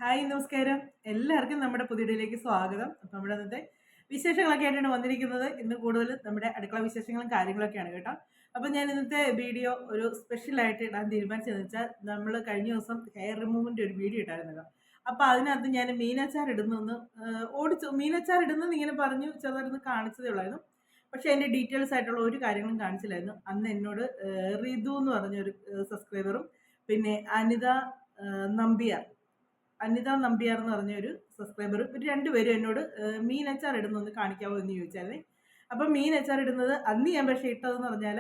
Hi നമസ്കാരം. എല്ലാവർക്കും നമ്മുടെ പുതിയ വീഡിയോയിലേക്ക് സ്വാഗതം. അപ്പം നമ്മുടെ ഇന്നത്തെ വിശേഷങ്ങളൊക്കെ ആയിട്ടാണ് വന്നിരിക്കുന്നത്. ഇന്ന് കൂടുതൽ നമ്മുടെ അടുക്കള വിശേഷങ്ങളും കാര്യങ്ങളൊക്കെയാണ് കേട്ടോ. അപ്പം ഞാൻ ഇന്നത്തെ വീഡിയോ ഒരു സ്പെഷ്യലായിട്ട് ഇടാൻ തീരുമാനിച്ചതെന്ന് വെച്ചാൽ നമ്മൾ കഴിഞ്ഞ ദിവസം ഹെയർ റിമൂവിൻ്റെ ഒരു വീഡിയോ ഇട്ടായിരുന്നല്ലോ. അപ്പോൾ അതിനകത്ത് ഞാൻ മീനച്ചാർ ഇടുന്നൊന്ന് ഓടിച്ചു. മീനച്ചാർ ഇടുന്നത് ഇങ്ങനെ പറഞ്ഞു ചെറുതായിട്ടൊന്ന് കാണിച്ചതേ ഉള്ളായിരുന്നു. പക്ഷേ അതിൻ്റെ ഡീറ്റെയിൽസ് ആയിട്ടുള്ള ഒരു കാര്യങ്ങളും കാണിച്ചില്ലായിരുന്നു. അന്ന് എന്നോട് റിതു എന്ന് പറഞ്ഞൊരു സബ്സ്ക്രൈബറും പിന്നെ നമ്പ്യാർ അനിത നമ്പ്യാർ എന്ന് പറഞ്ഞ ഒരു സബ്സ്ക്രൈബർ ഇവർ രണ്ടുപേരും എന്നോട് മീൻ അച്ചാർ ഇടുന്നൊന്ന് കാണിക്കാമോ എന്ന് ചോദിച്ചായിരുന്നേ. അപ്പം മീൻ അച്ചാർ ഇടുന്നത് അന്ന് ഞാൻ പക്ഷേ ഇട്ടതെന്ന് പറഞ്ഞാൽ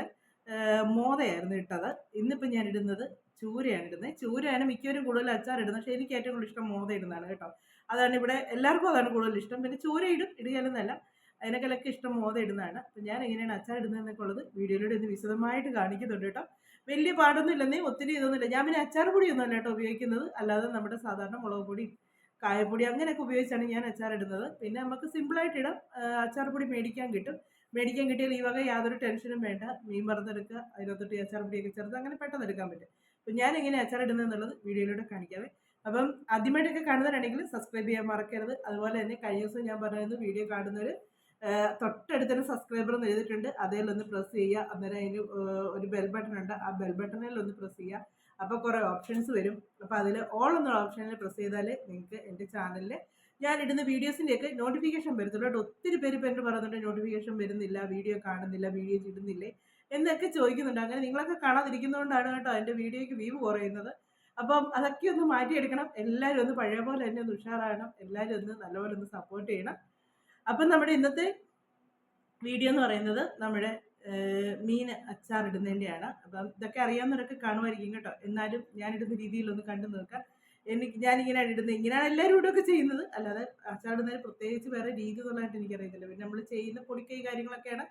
മോതയായിരുന്നു ഇട്ടത്. ഇന്നിപ്പം ഞാൻ ഇടുന്നത് ചൂരയാണ് ഇടുന്നത്. ചൂരയാണ് മിക്കവരും കൂടുതൽ അച്ചാർ ഇടുന്നത്. പക്ഷേ എനിക്ക് ഏറ്റവും കൂടുതൽ ഇഷ്ടം മോത ഇടുന്നതാണ് കേട്ടോ. അതാണ് ഇവിടെ എല്ലാവർക്കും അതാണ് കൂടുതൽ ഇഷ്ടം. പിന്നെ ചൂര ഇടുകയല്ലെന്നല്ല, അതിനേക്കാളൊക്കെ ഇഷ്ടം മോത ഇടുന്നതാണ്. അപ്പം ഞാൻ എങ്ങനെയാണ് അച്ചാർ ഇടുന്നതെന്നൊക്കെ ഉള്ളത് വീഡിയോയിലൂടെ ഒന്ന് വിശദമായിട്ട് കാണിക്കുന്നുണ്ട് കേട്ടോ. വലിയ പാടൊന്നും ഇല്ലെന്നേ, ഒത്തിരി ഇതൊന്നുമില്ല. ഞാൻ പിന്നെ അച്ചാർ പൊടിയൊന്നും അല്ല കേട്ടോ ഉപയോഗിക്കുന്നത്, അല്ലാതെ നമ്മുടെ സാധാരണ മുളക് പൊടി കായപ്പൊടി അങ്ങനെയൊക്കെ ഉപയോഗിച്ചാണ് ഞാൻ അച്ചാർ ഇടുന്നത്. പിന്നെ നമുക്ക് സിമ്പിളായിട്ട് ഇടാം. അച്ചാർ പൊടി മേടിക്കാൻ കിട്ടും. മേടിക്കാൻ കിട്ടിയാൽ ഈ വക യാതൊരു ടെൻഷനും വേണ്ട. മീൻ വറുത്തെടുക്കുക, അതിനകത്തൊട്ട് ഈ അച്ചാർ പൊടിയൊക്കെ ചേർത്ത് അങ്ങനെ പെട്ടെന്ന് എടുക്കാൻ പറ്റും. അപ്പം ഞാൻ എങ്ങനെ അച്ചാർ ഇടുന്നത് എന്നുള്ളത് വീഡിയോയിലൂടെ കാണിക്കാവേ. അപ്പം ആദ്യമായിട്ടൊക്കെ കാണുന്നവരാണെങ്കിൽ സബ്സ്ക്രൈബ് ചെയ്യാൻ മറക്കരുത്. അതുപോലെ തന്നെ കഴിഞ്ഞ ദിവസം ഞാൻ പറയുന്നത് വീഡിയോ കാണുന്നവർ തൊട്ടടുത്തൊരു സബ്സ്ക്രൈബർ എന്ന് എഴുതിയിട്ടുണ്ട്, അതിലൊന്ന് പ്രസ് ചെയ്യുക. അന്നേരം അതിന് ഒരു ബെൽ ബട്ടൺ ഉണ്ട്, ആ ബെൽ ബട്ടണിൽ ഒന്ന് പ്രസ് ചെയ്യുക. അപ്പോൾ കുറേ ഓപ്ഷൻസ് വരും. അപ്പോൾ അതിൽ ഓൾ എന്നുള്ള ഓപ്ഷനിൽ പ്രസ് ചെയ്താൽ നിങ്ങൾക്ക് എൻ്റെ ചാനലിൽ ഞാനിടുന്ന വീഡിയോസിൻ്റെയൊക്കെ നോട്ടിഫിക്കേഷൻ വരത്തുള്ളൂ കേട്ടോ. ഒത്തിരി പേര് ഇപ്പോൾ എന്നോട് പറയുന്നുണ്ട് നോട്ടിഫിക്കേഷൻ വരുന്നില്ല, വീഡിയോ കാണുന്നില്ല, വീഡിയോ ഇടുന്നില്ലേ എന്നൊക്കെ ചോദിക്കുന്നുണ്ട്. അങ്ങനെ നിങ്ങളൊക്കെ കാണാതിരിക്കുന്നതുകൊണ്ടാണ് കേട്ടോ എൻ്റെ വീഡിയോയ്ക്ക് വ്യൂ കുറയുന്നത്. അപ്പം അതൊക്കെ ഒന്ന് മാറ്റിയെടുക്കണം. എല്ലാവരും ഒന്ന് പഴയ പോലെ തന്നെ ഒന്ന് ഉഷാറാകണം. എല്ലാവരും ഒന്ന് നല്ലപോലെ ഒന്ന് സപ്പോർട്ട് ചെയ്യണം. അപ്പം നമ്മുടെ ഇന്നത്തെ വീഡിയോ എന്ന് പറയുന്നത് നമ്മുടെ മീൻ അച്ചാർ ഇടുന്നതിൻ്റെയാണ്. അപ്പം ഇതൊക്കെ അറിയാവുന്നവരൊക്കെ കാണുമായിരിക്കും കേട്ടോ. എന്നാലും ഞാനിടുന്ന രീതിയിലൊന്ന് കണ്ടു നോക്കാം. ഞാനിങ്ങനെയാണ് ഇടുന്നത്, ഇങ്ങനെയാണ് എല്ലാവരും ഇവിടെയൊക്കെ ചെയ്യുന്നത്. അല്ലാതെ അച്ചാർ ഇടുന്നതിന് പ്രത്യേകിച്ച് വേറെ രീതി എന്നുള്ളതായിട്ട് എനിക്കറിയത്തില്ല. പിന്നെ നമ്മൾ ചെയ്യുന്ന പൊടിക്കൈ കാര്യങ്ങളൊക്കെയാണ്.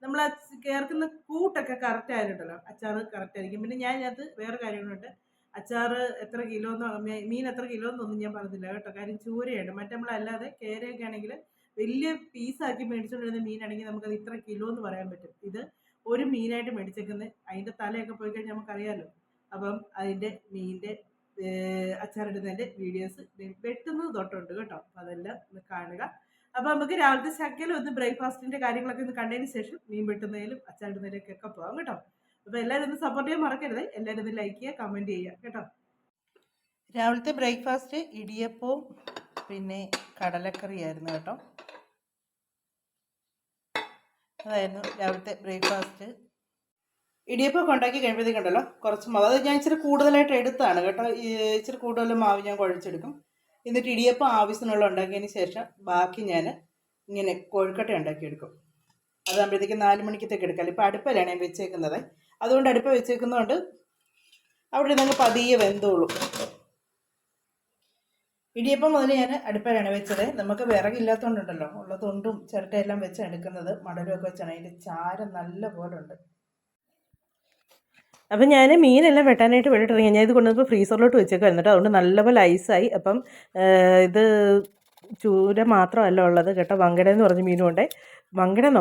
നമ്മൾ ചേർക്കുന്ന കൂട്ടൊക്കെ കറക്റ്റ് ആയിട്ടുണ്ടല്ലോ, അച്ചാർ കറക്റ്റ് ആയിരിക്കും. പിന്നെ ഞാൻ ഇതിനകത്ത് വേറെ കാര്യങ്ങളുണ്ട്. അച്ചാർ എത്ര കിലോ എന്നോ മീൻ എത്ര കിലോ എന്നൊന്നും ഞാൻ പറഞ്ഞില്ല കേട്ടോ. കാര്യം ചൂരയാണ്. മറ്റേ നമ്മളല്ലാതെ കേരയൊക്കെ ആണെങ്കിൽ വലിയ പീസാക്കി മേടിച്ചുകൊണ്ട് വരുന്ന മീനാണെങ്കിൽ നമുക്കത് ഇത്ര കിലോ എന്ന് പറയാൻ പറ്റും. ഇത് ഒരു മീനായിട്ട് മേടിച്ചേക്കുന്നത്, അതിൻ്റെ തലയൊക്കെ പോയി കഴിഞ്ഞാൽ നമുക്കറിയാമല്ലോ. അപ്പം അതിൻ്റെ മീനിൻ്റെ അച്ചാറിടുന്നതിൻ്റെ വീഡിയോസ് വെട്ടുന്നത് തൊട്ടുണ്ട് കേട്ടോ. അപ്പം അതെല്ലാം ഒന്ന് കാണുക. അപ്പം നമുക്ക് രാവിലത്തെ ശകലം ഒന്ന് ബ്രേക്ക്ഫാസ്റ്റിൻ്റെ കാര്യങ്ങളൊക്കെ ഒന്ന് കണ്ടതിന് ശേഷം മീൻ വെട്ടുന്നതിലും അച്ചാറിടുന്നതിലേക്കൊക്കെ പോകാം കേട്ടോ. അപ്പോൾ എല്ലാവരും ഒന്ന് സപ്പോർട്ട് ചെയ്യാൻ മറക്കരുത്. എല്ലാവരും ഒന്ന് ലൈക്ക് ചെയ്യുക, കമൻറ്റ് ചെയ്യുക കേട്ടോ. രാവിലത്തെ ബ്രേക്ക്ഫാസ്റ്റ് ഇടിയപ്പവും പിന്നെ കടലക്കറിയായിരുന്നു കേട്ടോ. അതായിരുന്നു രാവിലത്തെ ബ്രേക്ക്ഫാസ്റ്റ്. ഇടിയപ്പം ഉണ്ടാക്കി കഴിയുമ്പോഴത്തേക്കുണ്ടല്ലോ കുറച്ച് മാവ്, അത് ഞാൻ ഇച്ചിരി കൂടുതലായിട്ട് എടുത്താണ് കേട്ടോ. ഇച്ചിരി കൂടുതൽ മാവ് ഞാൻ കുഴച്ചെടുക്കും. എന്നിട്ട് ഇടിയപ്പം ആവശ്യത്തിനുള്ള ഉണ്ടാക്കിയതിന് ശേഷം ബാക്കി ഞാൻ ഇങ്ങനെ കൊഴുക്കട്ട ഉണ്ടാക്കിയെടുക്കും. അതാകുമ്പോഴത്തേക്ക് 4 മണിക്കത്തേക്ക് എടുക്കാം. ഇപ്പോൾ അടുപ്പിലാണ് ഞാൻ വെച്ചേക്കുന്നത്. അതുകൊണ്ട് അടുപ്പ് വെച്ചേക്കുന്നതുകൊണ്ട് അവിടെ നിന്ന് പതിയെ വെന്തോളും. ഇടിയപ്പം മുതൽ ഞാൻ അടുപ്പിലാണ് വെച്ചത്. നമുക്ക് വിറകില്ലാത്തതുകൊണ്ടുണ്ടല്ലോ, ഉള്ള തൊണ്ടും ചിരട്ടയെല്ലാം വെച്ചാണ് എടുക്കുന്നത്. മടലുമൊക്കെ വെച്ചാണ്. അതിൻ്റെ ചാരം നല്ല പോലെ ഉണ്ട്. അപ്പം ഞാൻ മീനെല്ലാം വെട്ടാനായിട്ട് വെട്ടിട്ടിറങ്ങി. ഞാൻ ഇത് കൊണ്ടുവന്നപ്പോൾ ഫ്രീസറിലോട്ട് വെച്ചേക്കായിരുന്നു കേട്ടോ. അതുകൊണ്ട് നല്ലപോലെ ഐസായി. അപ്പം ഇത് ചൂര മാത്രമല്ല ഉള്ളത് കേട്ടോ. വങ്കട എന്ന് പറഞ്ഞ മീനും ഉണ്ട്. മങ്കടെന്നോ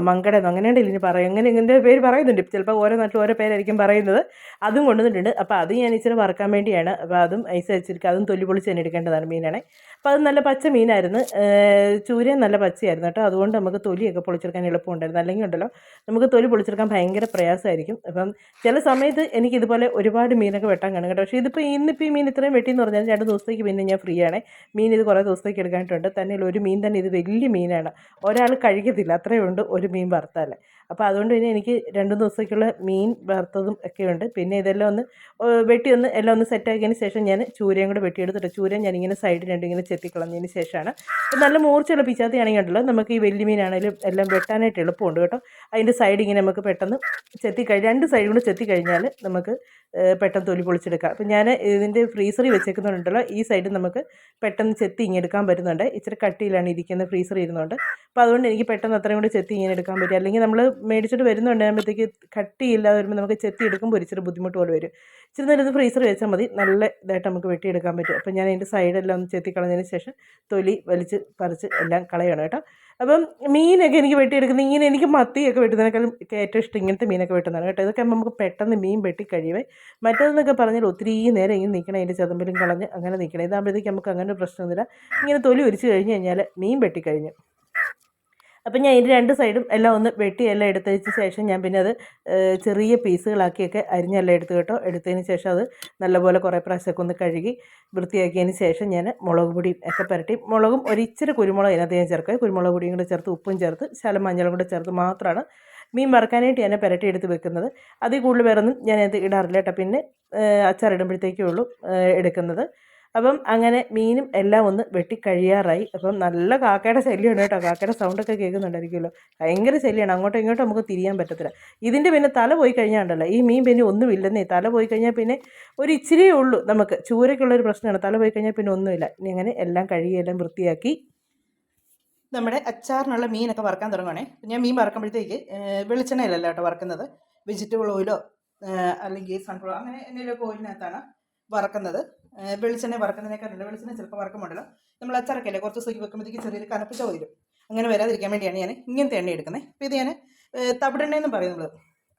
അങ്ങനെയുണ്ടല്ലോ ഇനി പറയും. അങ്ങനെ ഇങ്ങനത്തെ പേര് പറയുന്നുണ്ട്. ചിലപ്പോൾ ഓരോ നാട്ടിൽ ഓരോ പേരായിരിക്കും പറയുന്നത്. അതും കൊണ്ടുവന്നിട്ടുണ്ട്. അപ്പോൾ അത് ഞാൻ ഇച്ചിരി വറുക്കാൻ വേണ്ടിയാണ്. അപ്പോൾ അതും ഐസ് വെച്ചിരിക്കുക. അതും തൊലി പൊളിച്ച് തന്നെ എടുക്കേണ്ടതാണ് മീനാണ്. അപ്പോൾ അത് നല്ല പച്ച മീനായിരുന്നു. ചൂരയും നല്ല പച്ചയായിരുന്നു കേട്ടോ. അതുകൊണ്ട് നമുക്ക് തൊലിയൊക്കെ പൊളിച്ചെടുക്കാൻ എളുപ്പമുണ്ടായിരുന്നു. അല്ലെങ്കിൽ ഉണ്ടല്ലോ നമുക്ക് തൊലി പൊളിച്ചെടുക്കാൻ ഭയങ്കര പ്രയാസമായിരിക്കും. അപ്പം ചില സമയത്ത് എനിക്ക് ഇതുപോലെ ഒരുപാട് മീനൊക്കെ വെട്ടാൻ കാണും കേട്ടോ. പക്ഷേ ഇന്നിപ്പോൾ ഈ മീൻ ഇത്രയും വെട്ടിയെന്ന് പറഞ്ഞാൽ 2 ദിവസത്തേക്ക് പിന്നെ ഞാൻ ഫ്രീ ആണ്. മീൻ ഇത് കുറേ ദിവസത്തേക്ക് എടുക്കാനായിട്ടുണ്ട്. തന്നെ ഒരു മീൻ തന്നെ, ഇത് വലിയ മീനാണ്. ഒരാൾ കഴിക്കത്തില്ല, അത്രയും ഉണ്ട് ഒരു മീൻ വറുത്താൽ. അപ്പോൾ അതുകൊണ്ട് തന്നെ എനിക്ക് 2 ദിവസത്തേക്കുള്ള മീൻ വറുത്തതും ഒക്കെ ഉണ്ട്. പിന്നെ ഇതെല്ലാം ഒന്ന് എല്ലാം ഒന്ന് സെറ്റാക്കിയതിന് ശേഷം ഞാൻ ചൂരയും കൂടെ വെട്ടിയെടുത്തിട്ട് ചൂര ഞാനിങ്ങനെ സൈഡ് രണ്ടും ഇങ്ങനെ ചെത്തിക്കളഞ്ഞതിന് ശേഷമാണ്. നല്ല മൂർച്ചയുള്ള പിച്ചാത്തിയാണെങ്കിൽ ഉണ്ടല്ലോ നമുക്ക് ഈ വലിയ മീനാണെങ്കിലും എല്ലാം വെട്ടാനായിട്ട് എളുപ്പമുണ്ട് കേട്ടോ. അതിൻ്റെ സൈഡ് ഇങ്ങനെ നമുക്ക് പെട്ടെന്ന് രണ്ട് സൈഡ് കൊണ്ട് ചെത്തി കഴിഞ്ഞാൽ നമുക്ക് പെട്ടെന്ന് തൊലി പൊളിച്ചെടുക്കാം. അപ്പം ഞാൻ ഇതിൻ്റെ ഫ്രീസറിൽ വെച്ചേക്കുന്നുണ്ടല്ലോ, ഈ സൈഡ് നമുക്ക് പെട്ടെന്ന് ചെത്തി ഇങ്ങനെ എടുക്കാൻ പറ്റുന്നുണ്ട്. ഇച്ചിരി കട്ടിയിലാണ് ഇരിക്കുന്നത് ഫ്രീസറിൽ ഇരുന്നുകൊണ്ട്. അപ്പോൾ അതുകൊണ്ട് എനിക്ക് പെട്ടെന്ന് അത്രയും കൂടി ചെത്തി ഇങ്ങനെ എടുക്കാൻ പറ്റും. അല്ലെങ്കിൽ നമ്മൾ മേടിച്ചിട്ട് വരുന്നുണ്ടാകുമ്പോഴത്തേക്ക് കട്ടിയില്ലാതെ വരുമ്പോൾ നമുക്ക് ചെത്തി എടുക്കുമ്പോൾ ഇച്ചിരി ബുദ്ധിമുട്ട് പോലെ വരും. ഇച്ചിരി നേരം ഇത് ഫ്രീസർ വെച്ചാൽ മതി, നല്ല ഇതായിട്ട് നമുക്ക് വെട്ടിയെടുക്കാൻ പറ്റും. അപ്പം ഞാൻ അതിൻ്റെ സൈഡെല്ലാം ഒന്ന് ചെത്തി കളഞ്ഞതിന് ശേഷം തൊലി വലിച്ച് പറിച്ച് എല്ലാം കളയണം കേട്ടോ. അപ്പം മീനൊക്കെ എനിക്ക് വെട്ടിയെടുക്കുന്നത് ഇങ്ങനെ, എനിക്ക് മത്തിയൊക്കെ വെട്ടുന്നതിനേക്കാളും ഏറ്റവും ഇഷ്ടം ഇങ്ങനത്തെ മീനൊക്കെ വെട്ടുന്നതാണ് കേട്ടോ. ഇതൊക്കെ നമുക്ക് പെട്ടെന്ന് മീൻ വെട്ടി കഴിയുമേ. മറ്റേതെന്നൊക്കെ പറഞ്ഞാൽ ഒത്തിരി നേരം ഇങ്ങനെ നിൽക്കണം, അതിൻ്റെ ചതമ്പലും കളഞ്ഞ് അങ്ങനെ നിൽക്കണം. ഇതാകുമ്പോഴത്തേക്ക് നമുക്ക് അങ്ങനെ ഒരു പ്രശ്നമൊന്നുമില്ല. ഇങ്ങനെ തൊലി ഉരിച്ച് കഴിഞ്ഞ് കഴിഞ്ഞാൽ മീൻ വെട്ടിക്കഴിഞ്ഞു. അപ്പം ഞാൻ ഇതിൻ്റെ 2 സൈഡും എല്ലാം ഒന്ന് വെട്ടി എല്ലാം എടുത്തതിന് ശേഷം ഞാൻ പിന്നെ അത് ചെറിയ പീസുകളാക്കിയൊക്കെ അരിഞ്ഞെല്ലാം എടുത്ത് കേട്ടോ. എടുത്തതിന് ശേഷം അത് നല്ലപോലെ കുറേ പ്രാവശ്യമൊക്കെ ഒന്ന് കഴുകി വൃത്തിയാക്കിയതിന് ശേഷം ഞാൻ മുളക് പൊടിയും ഒക്കെ പുരട്ടി, മുളകും ഒരിച്ചിരി കുരുമുളക് അതിനകത്ത് ഞാൻ ചേർക്കുക, കുരുമുളക് പൊടിയും കൂടെ ചേർത്ത് ഉപ്പും ചേർത്ത് ശകലം മഞ്ഞളും കൂടെ ചേർത്ത് മാത്രമാണ് മീൻ വറുക്കാനായിട്ട് ഞാൻ പുരട്ടി എടുത്ത് വെക്കുന്നത്. അതിൽ കൂടുതൽ വേറൊന്നും ഞാനത് ഇടാറില്ല കേട്ടോ. പിന്നെ അച്ചാറിടുമ്പോഴത്തേക്കേ ഉള്ളൂ എടുക്കുന്നത്. അപ്പം അങ്ങനെ മീനും എല്ലാം ഒന്ന് വെട്ടി കഴിയാറായി. അപ്പം നല്ല കാക്കയുടെ ശല്യമാണ് കേട്ടോ. കാക്കയുടെ സൗണ്ടൊക്കെ കേൾക്കുന്നുണ്ടായിരിക്കുമല്ലോ. ഭയങ്കര ശല്യമാണ്, അങ്ങോട്ടും ഇങ്ങോട്ടും നമുക്ക് തിരിയാൻ പറ്റത്തില്ല. ഇതിൻ്റെ പിന്നെ തല പോയി കഴിഞ്ഞാൽ ഉണ്ടല്ലോ, ഈ മീൻ പിന്നെ ഒന്നുമില്ലെന്നേ. തല പോയി കഴിഞ്ഞാൽ പിന്നെ ഒരു ഇച്ചിരിയേ ഉള്ളൂ നമുക്ക്. ചൂരയ്ക്കുള്ളൊരു പ്രശ്നമാണ്, തല പോയി കഴിഞ്ഞാൽ പിന്നെ ഒന്നുമില്ല. ഇനി അങ്ങനെ എല്ലാം കഴുകി എല്ലാം വൃത്തിയാക്കി നമ്മുടെ അച്ചാറിനുള്ള മീനൊക്കെ വറുക്കാൻ തുടങ്ങുകയാണേ. ഞാൻ മീൻ വറുക്കുമ്പോഴത്തേക്ക് വെളിച്ചെണ്ണയിലല്ല കേട്ടോ വറുക്കുന്നത്, വെജിറ്റബിൾ ഓയിലോ അല്ലെങ്കിൽ സൺഫ്ലവർ അങ്ങനെ എന്തെങ്കിലുമൊക്കെ ഓയിലിനകത്താണ് വറക്കുന്നത്. വെളിച്ചെണ്ണ വറക്കുന്നതിനേക്കാളുണ്ട്, വെളിച്ചെണ്ണ ചിലപ്പോൾ വറക്കുമ്പോഴല്ലോ നമ്മൾ അച്ചാറൊക്കെ അല്ലേ കുറച്ച് ദിവസം വെക്കുമ്പോഴത്തേക്ക് ചെറിയൊരു കനപ്പിച്ച വരും. അങ്ങനെ വരാതിരിക്കാൻ വേണ്ടിയാണ് ഞാൻ ഇങ്ങനത്തെ എണ്ണ എടുക്കുന്നത്. അപ്പോൾ ഇത് ഞാൻ തവിടെണ്ണയെന്ന് പറയും നമ്മൾ,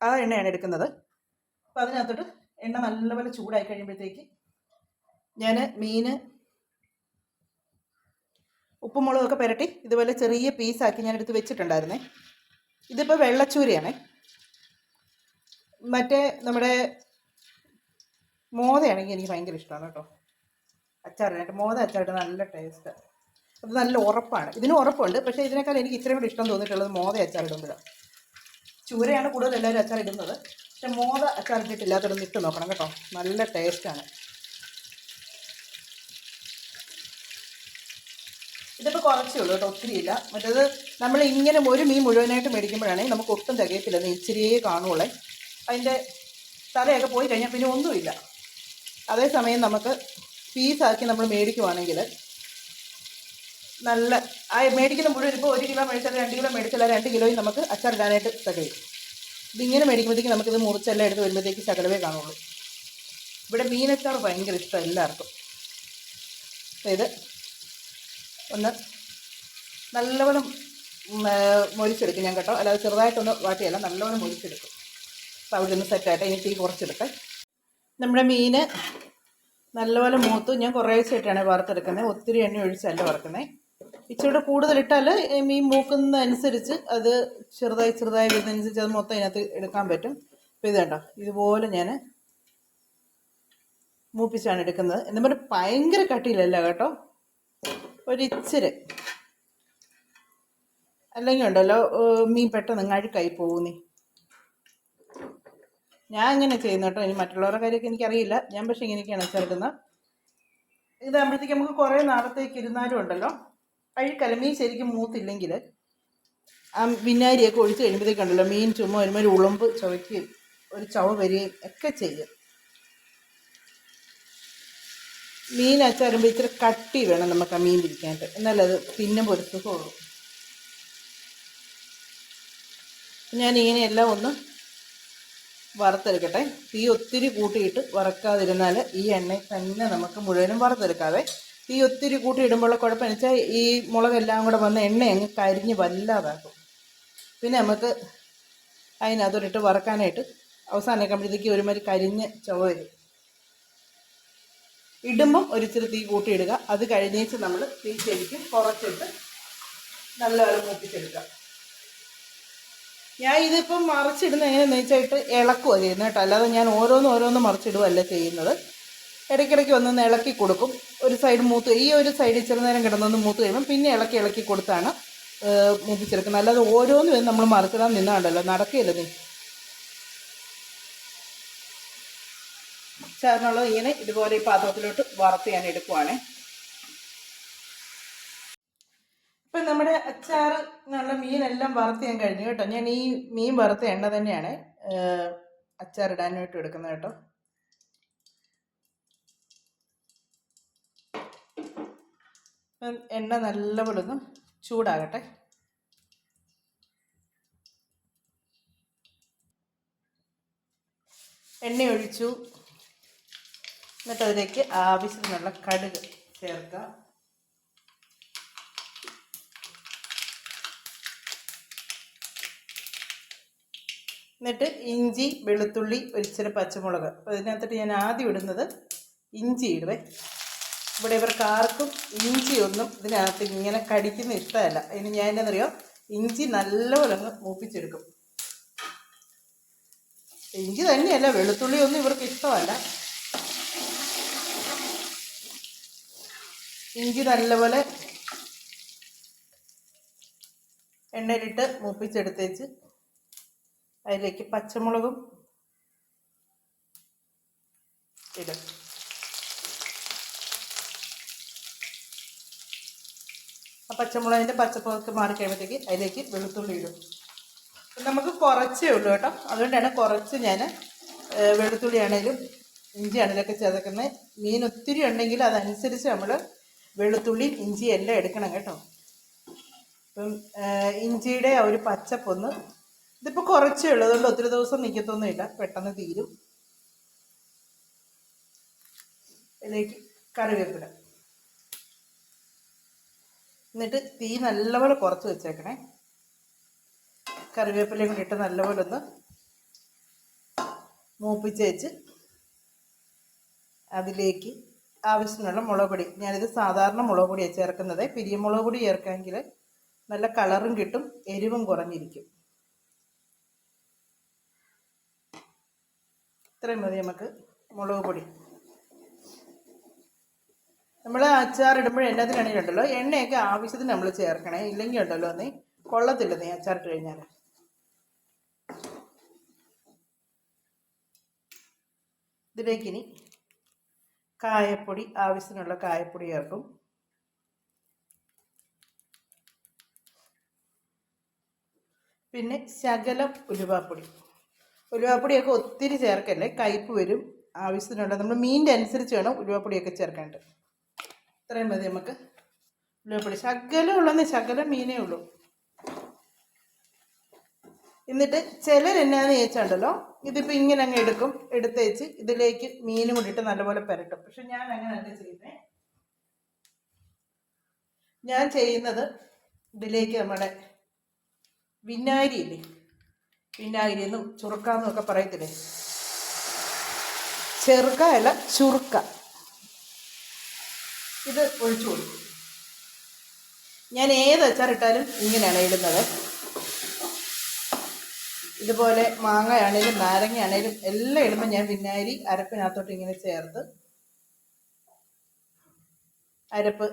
ആ എണ്ണയാണ് എടുക്കുന്നത്. അപ്പോൾ അതിനകത്തോട്ട് എണ്ണ നല്ലപോലെ ചൂടായി കഴിയുമ്പോഴത്തേക്ക് ഞാൻ മീൻ ഉപ്പും മുളകൊക്കെ പുരട്ടി ഇതുപോലെ ചെറിയ പീസാക്കി ഞാൻ എടുത്ത് വെച്ചിട്ടുണ്ടായിരുന്നേ. ഇതിപ്പോൾ വെള്ളച്ചൂരയാണേ. മറ്റേ നമ്മുടെ മോതയാണെങ്കിൽ എനിക്ക് ഭയങ്കര ഇഷ്ടമാണ് കേട്ടോ അച്ചാറിനായിട്ട്. മോത അച്ചാറിട്ട് നല്ല ടേസ്റ്റ്, അത് നല്ല ഉറപ്പാണ്. ഇതിനും ഉറപ്പുണ്ട്, പക്ഷേ ഇതിനേക്കാൾ എനിക്ക് ഇത്രയും കൂടി ഇഷ്ടം തോന്നിയിട്ടുള്ളത് മോത അച്ചാറിടുമ്പോഴാണ്. ചൂരയാണ് കൂടുതൽ എല്ലാവരും അച്ചാറിടുന്നത്, പക്ഷെ മോത അച്ചാറിട്ടിട്ടില്ലാത്തതൊന്നും ഇട്ട് നോക്കണം കേട്ടോ, നല്ല ടേസ്റ്റാണ്. ഇതിപ്പോൾ കുറച്ചേ ഉള്ളൂ കേട്ടോ, ഒത്തിരി ഇല്ല. മറ്റേത് നമ്മൾ ഇങ്ങനെ ഒരു മീൻ മുഴുവനായിട്ട് മേടിക്കുമ്പോഴാണെങ്കിൽ നമുക്ക് ഒട്ടും തികയത്തില്ല, ഇച്ചിരിയേ കാണുള്ളേ. അതിൻ്റെ തലയൊക്കെ പോയി കഴിഞ്ഞാൽ പിന്നെ ഒന്നുമില്ല. അതേസമയം നമുക്ക് പീസാക്കി നമ്മൾ മേടിക്കുവാണെങ്കിൽ നല്ല ആ മേടിക്കുന്ന മുഴുവൻ, ഇപ്പോൾ 1 കിലോ മേടിച്ചാൽ 2 കിലോ മേടിച്ചാൽ 2 കിലോയും നമുക്ക് അച്ചാറിടാനായിട്ട് തികയും. ഇതിങ്ങനെ മേടിക്കുമ്പോഴത്തേക്ക് നമുക്കിത് മുറിച്ചെല്ലാം എടുത്ത് വരുമ്പോഴത്തേക്ക് ശകലവേ കാണുള്ളൂ. ഇവിടെ മീനച്ചാർ ഭയങ്കര ഇഷ്ടം എല്ലാവർക്കും. ഇത് ഒന്ന് നല്ലവണ്ണം മൊരിച്ചെടുക്കും ഞാൻ കേട്ടോ, അല്ലാതെ ചെറുതായിട്ടൊന്ന് വാട്ടിയല്ല, നല്ലവണ്ണം മൊരിച്ചെടുക്കും. അപ്പോൾ അവിടെ നിന്ന് സെറ്റായിട്ട് ഇനി തീ കുറച്ചെടുക്കാം. നമ്മുടെ മീൻ നല്ലപോലെ മൂത്ത്, ഞാൻ കുറേശ്ശായിട്ടാണ് വറുത്തെടുക്കുന്നത്, ഒത്തിരി എണ്ണ ഒഴിച്ചല്ല വറുക്കുന്നത്. ഇച്ചിരി കൂടുതലിട്ടാൽ മീൻ മൂക്കുന്നതനുസരിച്ച് അത് ചെറുതായി വരുന്നതനുസരിച്ച് അത് മൊത്തം അതിനകത്ത് എടുക്കാൻ പറ്റും. അപ്പോൾ ഇത് കണ്ടോ, ഇതുപോലെ ഞാൻ മൂപ്പിച്ചാണ് എടുക്കുന്നത്. എന്ന് പറഞ്ഞാൽ ഭയങ്കര കട്ടിയിലല്ല കേട്ടോ, ഒരിച്ചിരി, അല്ലെങ്കിൽ ഉണ്ടല്ലോ മീൻ പെട്ടെന്ന് അഴുക്കായി പോകുന്നേ. ഞാൻ ഇങ്ങനെ ചെയ്യുന്നു കേട്ടോ, ഇനി മറ്റുള്ളവരുടെ കാര്യമൊക്കെ എനിക്കറിയില്ല, ഞാൻ പക്ഷേ ഇങ്ങനെയൊക്കെയാണ് ചേർക്കുന്നത്. ഇതാകുമ്പോഴത്തേക്ക് നമുക്ക് കുറേ നാളത്തേക്ക് ഇരുന്നാലും ഉണ്ടല്ലോ അഴുക്കല്ല. മീൻ ശരിക്കും മൂത്തില്ലെങ്കിൽ ആ വിനാഗിരിയൊക്കെ ഒഴിച്ച് കഴിയുമ്പോഴത്തേക്കുണ്ടല്ലോ മീൻ ചുമ്മാ ഒരുമാതിരി ഉളുമ്പ് ചുവയ്ക്കുകയും ഒരു ചവ വരികയും ഒക്കെ ചെയ്യും. മീൻ അച്ചാറുമ്പോൾ ഇച്ചിരി കട്ടി വേണം നമുക്ക് ആ മീൻ പിടിക്കാനായിട്ട്, എന്നാലത് തിന്നുമ്പോൾ ഒരു സുഖമുള്ളൂ. ഞാനിങ്ങനെ എല്ലാം ഒന്ന് വറുത്തെടുക്കട്ടെ. തീ ഒത്തിരി കൂട്ടിയിട്ട് വറക്കാതിരുന്നാൽ ഈ എണ്ണയിൽ തന്നെ നമുക്ക് മുഴുവനും വറുത്തെടുക്കാതെ. തീ ഒത്തിരി കൂട്ടിയിടുമ്പോഴുള്ള കുഴപ്പമെന്ന് വെച്ചാൽ ഈ മുളകെല്ലാം കൂടെ വന്ന് എണ്ണ അങ്ങ് കരിഞ്ഞ് വല്ലാതാക്കും. പിന്നെ നമുക്ക് അതിനകത്തോട്ടിട്ട് വറക്കാനായിട്ട് അവസാനമൊക്കെ ആകുമ്പോഴത്തേക്ക് ഒരുമാതിരി കരിഞ്ഞ് ചുവ വരും. ഇടുമ്പം ഒരിച്ചിരി തീ കൂട്ടിയിടുക. അത് കഴിഞ്ഞേച്ച് നമ്മൾ തീ ശരിക്കും കുറച്ചിട്ട് നല്ലപോലെ മൂപ്പിച്ചെടുക്കുക. ഞാൻ ഇതിപ്പം മറിച്ചിടുന്ന എങ്ങനെയാണെന്ന് വെച്ചായിട്ട് ഇളക്കുക ചെയ്യുന്നത് കേട്ടോ, അല്ലാതെ ഞാൻ ഓരോന്ന് മറിച്ചിടുകയല്ല ചെയ്യുന്നത്. ഇടയ്ക്കിടയ്ക്ക് വന്നൊന്ന് ഇളക്കി കൊടുക്കും. ഒരു സൈഡ് മൂത്ത്, ഈ ഒരു സൈഡ് ഇച്ചിരി നേരം കിടന്നൊന്ന് മൂത്ത് കഴിയുമ്പം പിന്നെ ഇളക്കി കൊടുത്താണ് മൂപ്പിച്ചെടുക്കുന്നത്. അല്ലാതെ ഓരോന്നും നമ്മൾ മറിച്ചിടാൻ നിന്നാണ്ടല്ലോ നടക്കുകയില്ല. നീ ചേർന്നുള്ളത് ഇങ്ങനെ ഇതുപോലെ ഈ പാത്രത്തിലോട്ട് വറുത്ത് ഞാൻ എടുക്കുവാണേ. ഇപ്പം നമ്മുടെ അച്ചാറ് നല്ല മീനെല്ലാം വറുത്ത് ഞാൻ കഴിഞ്ഞു കേട്ടോ. ഞാൻ ഈ മീൻ വറുത്ത എണ്ണ തന്നെയാണ് അച്ചാറിടാനായിട്ട് എടുക്കുന്നത് കേട്ടോ. എണ്ണ നല്ലപോലെ ഒന്ന് ചൂടാകട്ടെ. എണ്ണ ഒഴിച്ചു. എന്നിട്ട് അതിലേക്ക് ആവശ്യത്തിനുള്ള കടുക് ചേർക്കാം. എന്നിട്ട് ഇഞ്ചി, വെളുത്തുള്ളി, ഒരിച്ചിരി പച്ചമുളക്. അപ്പോൾ ഇതിനകത്തിട്ട് ഞാൻ ആദ്യം ഇടുന്നത് ഇഞ്ചി ഇടുവേ. ഇവിടെ ഇവർക്ക് ആർക്കും ഇഞ്ചിയൊന്നും ഇതിനകത്ത് ഇങ്ങനെ കടിക്കുന്ന ഇഷ്ടമല്ല. അതിന് ഞാൻ എന്നറിയോ, ഇഞ്ചി നല്ലപോലെ അങ്ങ് മൂപ്പിച്ചെടുക്കും. ഇഞ്ചി തന്നെയല്ല, വെളുത്തുള്ളി ഒന്നും ഇവർക്ക് ഇഷ്ടമല്ല. ഇഞ്ചി നല്ലപോലെ എണ്ണയിലിട്ട് മൂപ്പിച്ചെടുത്തേച്ച് അതിലേക്ക് പച്ചമുളകും ഇടും. ആ പച്ചമുളകിൻ്റെ പച്ചപ്പുറത്ത് മാറി കഴിയുമ്പോഴത്തേക്ക് അതിലേക്ക് വെളുത്തുള്ളി ഇടും. നമുക്ക് കുറച്ചേ ഉള്ളൂ കേട്ടോ, അതുകൊണ്ടാണ് കുറച്ച് ഞാൻ വെളുത്തുള്ളി ആണെങ്കിലും ഇഞ്ചി ആണെങ്കിലൊക്കെ ചേർക്കുന്നത്. മീൻ ഒത്തിരി ഉണ്ടെങ്കിൽ അതനുസരിച്ച് നമ്മൾ വെളുത്തുള്ളി ഇഞ്ചി എല്ലാം എടുക്കണം കേട്ടോ. ഇപ്പം ഇഞ്ചിയുടെ ആ ഒരു പച്ചപ്പൊന്ന്, ഇതിപ്പോൾ കുറച്ചേ ഉള്ളൂ, അതുകൊണ്ട് ഒത്തിരി ദിവസം നിൽക്കത്തൊന്നുമില്ല, പെട്ടെന്ന് തീരും. ഇതിലേക്ക് കറിവേപ്പില. എന്നിട്ട് തീ നല്ലപോലെ കുറച്ച് വെച്ചേക്കണേ. കറിവേപ്പിലയും കൂടി ഇട്ട് നല്ലപോലെ ഒന്ന് മൂപ്പിച്ചേച്ച് അതിലേക്ക് ആവശ്യത്തിനുള്ള മുളക് പൊടി. ഞാനിത് സാധാരണ മുളക് പൊടിയാണ് ചേർക്കുന്നത്. പിരിയമുളക് പൊടി ചേർക്കാമെങ്കിൽ നല്ല കളറും കിട്ടും, എരിവും കുറഞ്ഞിരിക്കും. ഇത്രയും മതി നമുക്ക് മുളക് പൊടി. നമ്മൾ അച്ചാറിടുമ്പോൾ എല്ലാത്തിനാണെങ്കിലും ഉണ്ടല്ലോ, എണ്ണയൊക്കെ ആവശ്യത്തിന് നമ്മൾ ചേർക്കണേ. ഇല്ലെങ്കിൽ ഉണ്ടല്ലോ നീ കൊള്ളത്തില്ല, നീ അച്ചാറിട്ട് കഴിഞ്ഞാൽ. ഇതിലേക്കിനി കായപ്പൊടി, ആവശ്യത്തിനുള്ള കായപ്പൊടി ചേർക്കും. പിന്നെ ശകലം ഉലുവാപ്പൊടി. ഉലുവാപ്പൊടിയൊക്കെ ഒത്തിരി ചേർക്കല്ലേ, കയ്പ്പ് വരും. ആവശ്യത്തിനുള്ള നമ്മൾ മീനിൻ്റെ അനുസരിച്ച് വേണം ഉലുവാപ്പൊടിയൊക്കെ ചേർക്കേണ്ടത്. ഇത്രയും മതി നമുക്ക് ഉലുവാപ്പൊടി. ശകലം ഉള്ളെന്ന്, ശകലം മീനേ ഉള്ളൂ. എന്നിട്ട് ചിലരെന്നാന്ന് ചോദിച്ചാണ്ടല്ലോ, ഇതിപ്പോൾ ഇങ്ങനെ അങ്ങ് എടുക്കും, എടുത്തേച്ച് ഇതിലേക്ക് മീനും കൂടിയിട്ട് നല്ലപോലെ പുരട്ടും. പക്ഷെ ഞാൻ അങ്ങനെയല്ല ചെയ്യുന്നത്. ഞാൻ ചെയ്യുന്നത് ഇതിലേക്ക് നമ്മുടെ വിനാഗിരി ഇല്ലേ, വിനാഗിരി എന്നും ചുറുക്കാന്നും ഒക്കെ പറയത്തില്ലേ, ചെറുക്ക അല്ല ചുറുക്ക, ഇത് ഒഴിച്ചു കൊടുക്കും. ഞാൻ ഏത് അച്ചാറിട്ടാലും ഇങ്ങനെയാണ് ഇടുന്നത്. ഇതുപോലെ മാങ്ങയാണേലും നാരങ്ങയാണേലും എല്ലാം ഇടുമ്പോൾ ഞാൻ വിനാഗിരി അരപ്പിനകത്തോട്ട് ഇങ്ങനെ ചേർത്ത് അരപ്പ്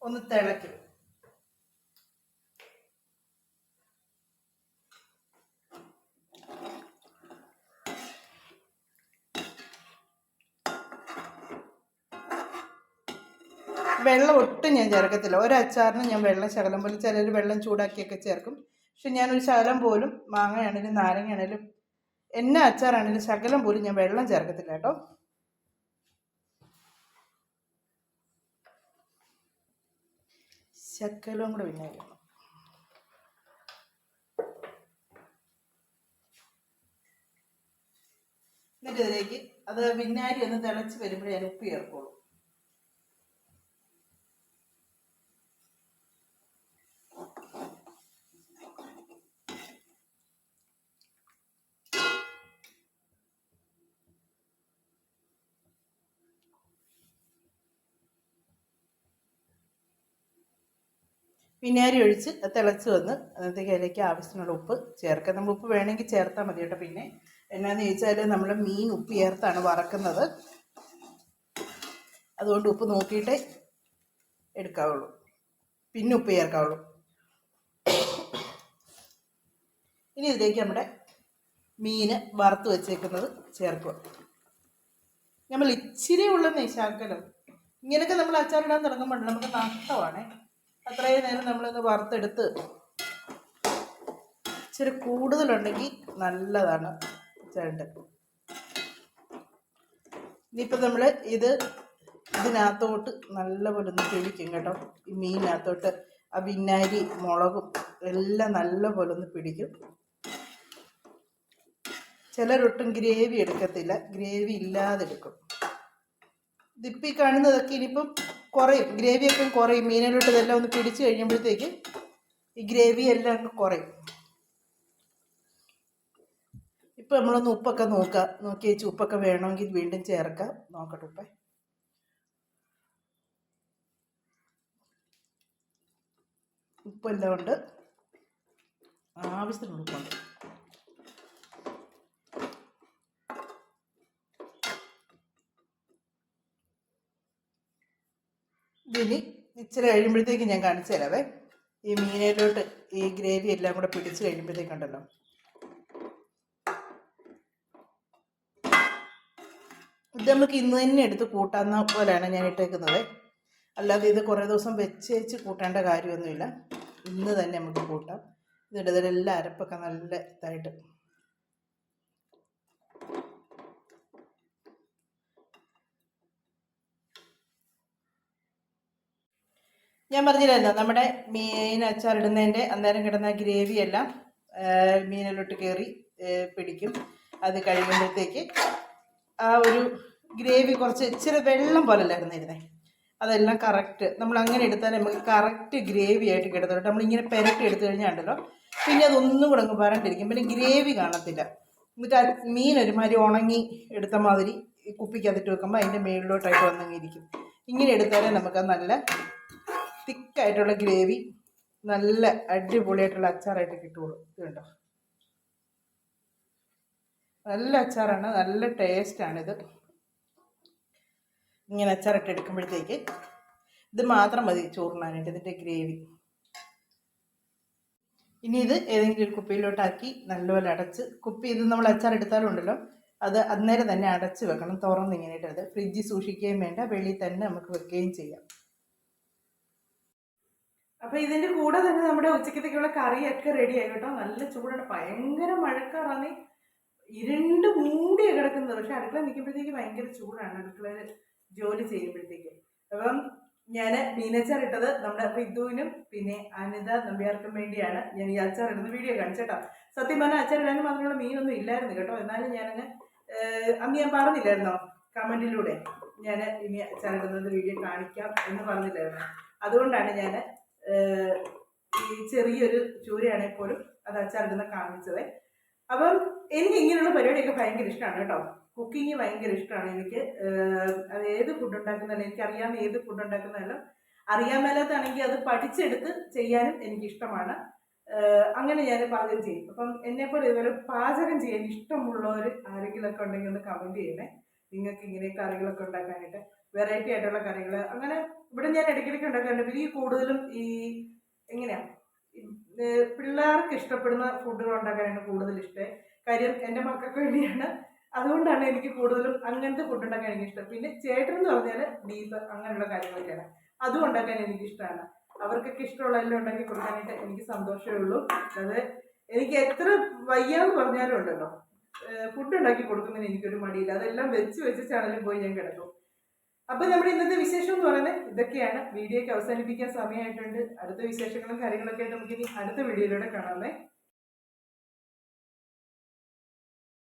ഒന്ന് തിളയ്ക്കും. വെള്ളം ഒട്ടും ഞാൻ ചേർക്കത്തില്ല. ഒരച്ചാറിന് ഞാൻ വെള്ളം ശകലം പോലും, ചിലർ വെള്ളം ചൂടാക്കിയൊക്കെ ചേർക്കും. പക്ഷെ ഞാനൊരു ശകലം പോലും, മാങ്ങയാണേലും നാരങ്ങയാണേലും എന്നാ അച്ചാറാണേലും ശകലം പോലും ഞാൻ വെള്ളം ചേർക്കത്തില്ല കേട്ടോ. ശകലവും കൂടെ വിനാഗിരി. എന്നിട്ട് ഇതിലേക്ക് അത് വിനാഗിരി ഒന്ന് തിളച്ച് വരുമ്പോഴേ ഞാൻ ഉപ്പ് ചേർക്കുള്ളൂ. വിനാഗിരി ഒഴിച്ച് തിളച്ച് വന്ന് അന്നത്തേക്ക് അതിലേക്ക് ആവശ്യത്തിനുള്ള ഉപ്പ് ചേർക്കുക. നമ്മൾ ഉപ്പ് വേണമെങ്കിൽ ചേർത്താൽ മതി കേട്ടോ. പിന്നെ എന്നാന്ന് ചോദിച്ചാൽ നമ്മൾ മീൻ ഉപ്പ് ചേർത്താണ് വറക്കുന്നത്, അതുകൊണ്ട് ഉപ്പ് നോക്കിയിട്ടേ എടുക്കാവുള്ളൂ, പിന്നെ ഉപ്പ് ചേർക്കാവുള്ളൂ. ഇനി ഇതിലേക്ക് നമ്മുടെ മീൻ വറുത്ത് വെച്ചേക്കുന്നത് ചേർക്കുക. നമ്മൾ ഇച്ചിരി ഉള്ളെന്നേ ശകലം. ഇങ്ങനെയൊക്കെ നമ്മൾ അച്ചാറിടാൻ തുടങ്ങുമ്പോൾ നമുക്ക് നഷ്ടമാണ്. അത്രയും നേരം നമ്മളിന്ന് വറുത്തെടുത്ത് ഇച്ചിരി കൂടുതലുണ്ടെങ്കിൽ നല്ലതാണ് ചേട്ടൻ. ഇനിയിപ്പോൾ നമ്മൾ ഇതിനകത്തോട്ട് നല്ലപോലെ ഒന്ന് പിടിക്കും കേട്ടോ. ഈ മീനിനകത്തോട്ട് ആ വിനാഗിരി മുളകും എല്ലാം നല്ലപോലെ ഒന്ന് പിടിക്കും. ചിലരൊട്ടും ഗ്രേവി എടുക്കത്തില്ല, ഗ്രേവി ഇല്ലാതെ എടുക്കും. ഇതിപ്പോൾ ഈ കാണുന്നതൊക്കെ ഇനിയിപ്പം കുറയും, ഗ്രേവിയൊക്കെ കുറയും. മീനിലോട്ട് ഇതെല്ലാം ഒന്ന് പിടിച്ച് കഴിയുമ്പോഴത്തേക്ക് ഈ ഗ്രേവി എല്ലാം അങ്ങ് കുറയും. ഇപ്പം നമ്മളൊന്ന് ഉപ്പൊക്കെ നോക്കി വെച്ച് ഉപ്പൊക്കെ വേണമെങ്കിൽ വീണ്ടും ചേർക്കാം. നോക്കട്ടെ, ഉപ്പെല്ലാം ഉണ്ട്, ആവശ്യത്തിനുള്ള ഉപ്പുണ്ട്. ഇനി ഇച്ചിരി കഴിയുമ്പോഴത്തേക്ക് ഞാൻ കാണിച്ചു തരാവേ. ഈ മീനിലോട്ട് ഈ ഗ്രേവി എല്ലാം കൂടെ പിടിച്ച് കഴിയുമ്പോഴത്തേക്കുണ്ടല്ലോ, ഇത് നമുക്ക് ഇന്ന് തന്നെ എടുത്ത് കൂട്ടാവുന്ന പോലെയാണ് ഞാൻ ഇട്ടേക്കുന്നത്. അല്ലാതെ ഇത് കുറേ ദിവസം വെച്ച് കൂട്ടേണ്ട കാര്യമൊന്നുമില്ല. ഇന്ന് തന്നെ നമുക്ക് കൂട്ടാം. ഇതിലെല്ലാം അരപ്പൊക്കെ നല്ല ഇതായിട്ട്. ഞാൻ പറഞ്ഞില്ലായിരുന്നു, നമ്മുടെ മീൻ അച്ചാറിടുന്നതിൻ്റെ അന്നേരം കിടന്ന ഗ്രേവിയെല്ലാം മീനിലോട്ട് കയറി പിടിക്കും. അത് കഴിയുമ്പോഴത്തേക്ക് ആ ഒരു ഗ്രേവി കുറച്ച് ഇച്ചിരി വെള്ളം പോലല്ലായിരുന്നു ഇരുന്നത്. അതെല്ലാം കറക്റ്റ് നമ്മൾ അങ്ങനെ എടുത്താൽ നമുക്ക് കറക്റ്റ് ഗ്രേവി ആയിട്ട് കിടത്തോട്ടെ. നമ്മളിങ്ങനെ പെരട്ടി എടുത്തു കഴിഞ്ഞാൽ ഉണ്ടല്ലോ, പിന്നെ അതൊന്നും കൂടെ അങ്ങ് വരണ്ടിരിക്കും, പിന്നെ ഗ്രേവി കാണത്തില്ല. എന്നിട്ട് മീൻ ഒരുമാതിരി ഉണങ്ങി എടുത്ത മാതിരി കുപ്പിക്കകത്തിട്ട് വെക്കുമ്പോൾ അതിൻ്റെ മേളിലോട്ടായിട്ട് വന്നിരിക്കും. ഇങ്ങനെ എടുത്താലേ നമുക്ക് നല്ല തിക്കായിട്ടുള്ള ഗ്രേവി, നല്ല അടിപൊളിയായിട്ടുള്ള അച്ചാറായിട്ട് കിട്ടുള്ളൂ. ഇത് കണ്ടോ, നല്ല അച്ചാറാണ്, നല്ല ടേസ്റ്റാണിത്. ഇങ്ങനെ അച്ചാറിട്ട് എടുക്കുമ്പോഴത്തേക്ക് ഇത് മാത്രം മതി ചോറിനാനായിട്ട്, ഇതിൻ്റെ ഗ്രേവി. ഇനി ഇത് ഏതെങ്കിലും ഒരു കുപ്പിയിലോട്ടാക്കി നല്ലപോലെ അടച്ച്, കുപ്പി ഇത് നമ്മൾ അച്ചാറെടുത്താലും ഉണ്ടല്ലോ അത് അന്നേരം തന്നെ അടച്ച് വെക്കണം, തുറന്ന് ഇങ്ങനെ ഇട്ടത്. ഫ്രിഡ്ജിൽ സൂക്ഷിക്കുകയും വേണ്ട, വെളിയിൽ തന്നെ നമുക്ക് വെക്കുകയും ചെയ്യാം. അപ്പോൾ ഇതിൻ്റെ കൂടെ തന്നെ നമ്മുടെ ഉച്ചക്കത്തേക്കുള്ള കറിയൊക്കെ റെഡി ആയി കേട്ടോ. നല്ല ചൂടാണ്, ഭയങ്കര മഴക്കാറാണ്, ഇരുണ്ട് മൂടിയാണ് കിടക്കുന്നത്. പക്ഷെ അടുക്കള നിൽക്കുമ്പോഴത്തേക്ക് ഭയങ്കര ചൂടാണ്, അടുക്കളയിൽ ജോലി ചെയ്യുമ്പോഴത്തേക്ക്. അപ്പം ഞാൻ മീനച്ചാർ ഇട്ടത് നമ്മുടെ റിതുവിനും പിന്നെ അനിത നമ്പ്യാർക്കും വേണ്ടിയാണ് ഞാൻ ഈ അച്ചാർ ഇടുന്ന വീഡിയോ കാണിച്ചേട്ടോ. സത്യം പറഞ്ഞാൽ അച്ചാർ ഇടാനും മാത്രമുള്ള മീനൊന്നും ഇല്ലായിരുന്നു കേട്ടോ. എന്നാലും ഞാനങ്ങ് അന്ന് ഞാൻ പറഞ്ഞില്ലായിരുന്നോ കമൻറ്റിലൂടെ, ഞാൻ ഇനി അച്ചാർ ഇടുന്നത് വീഡിയോ കാണിക്കാം എന്ന് പറഞ്ഞില്ലായിരുന്നു. അതുകൊണ്ടാണ് ഞാൻ ഈ ചെറിയൊരു ചൂരയാണെങ്കിൽ പോലും അത് അച്ചാറിടുന്ന കാണിച്ചത്. അപ്പം എനിക്ക് ഇങ്ങനെയുള്ള പരിപാടിയൊക്കെ ഭയങ്കര ഇഷ്ടമാണ് കേട്ടോ. കുക്കിങ് ഭയങ്കര ഇഷ്ടമാണ് എനിക്ക്. അത് ഏത് ഫുഡ് ഉണ്ടാക്കുന്നതല്ല, എനിക്കറിയാവുന്ന ഏത് ഫുഡ് ഉണ്ടാക്കുന്നതല്ല, അറിയാൻ മേലാത്താണെങ്കിൽ അത് പഠിച്ചെടുത്ത് ചെയ്യാനും എനിക്കിഷ്ടമാണ്. അങ്ങനെ ഞാൻ പാചകം ചെയ്യും. അപ്പം എന്നെപ്പോലെ ഇതുപോലെ പാചകം ചെയ്യാൻ ഇഷ്ടമുള്ളവർ ആരെങ്കിലുമൊക്കെ ഉണ്ടെങ്കിൽ ഒന്ന് കമൻറ്റ് ചെയ്യണേ. നിങ്ങൾക്ക് ഇങ്ങനെ കറികളൊക്കെ ഉണ്ടാക്കാനായിട്ട്, വെറൈറ്റി ആയിട്ടുള്ള കറികൾ അങ്ങനെ ഇവിടെ ഞാൻ ഇടയ്ക്കിടയ്ക്ക് ഉണ്ടാക്കാറുണ്ട്. പിന്നെ ഈ കൂടുതലും ഈ എങ്ങനെയാണ് പിള്ളേർക്ക് ഇഷ്ടപ്പെടുന്ന ഫുഡുകൾ ഉണ്ടാക്കാനാണ് കൂടുതൽ ഇഷ്ടം. കാര്യം എൻ്റെ മക്കൾക്ക് വേണ്ടിയാണ്, അതുകൊണ്ടാണ് എനിക്ക് കൂടുതലും അങ്ങനത്തെ ഫുഡ് ഉണ്ടാക്കാൻ എനിക്കിഷ്ടം. പിന്നെ ചേട്ടനെന്ന് പറഞ്ഞാൽ ബീഫ് അങ്ങനെയുള്ള കാര്യങ്ങളൊക്കെയാണ്, അതും ഉണ്ടാക്കാൻ എനിക്കിഷ്ടമാണ്. അവർക്കൊക്കെ ഇഷ്ടമുള്ള എല്ലാം ഉണ്ടാക്കി കൊടുക്കാനായിട്ട് എനിക്ക് സന്തോഷമേ ഉള്ളൂ. അത് എനിക്ക് എത്ര വയ്യാന്ന് പറഞ്ഞാലും ഉണ്ടല്ലോ, ഫുഡ് ഉണ്ടാക്കി കൊടുക്കുന്നതിന് എനിക്കൊരു മടിയില്ല. അതെല്ലാം വെച്ച് ചാനലിൽ പോയി ഞാൻ കിടക്കും. അപ്പം നമ്മുടെ ഇന്നത്തെ വിശേഷം എന്ന് പറയുന്നത് ഇതൊക്കെയാണ്. വീഡിയോയ്ക്ക് അവസാനിപ്പിക്കാൻ സമയമായിട്ടുണ്ട്. അടുത്ത വിശേഷങ്ങളും കാര്യങ്ങളൊക്കെ ആയിട്ട് നമുക്കിനി അടുത്ത വീഡിയോയിലൂടെ കാണാമേ.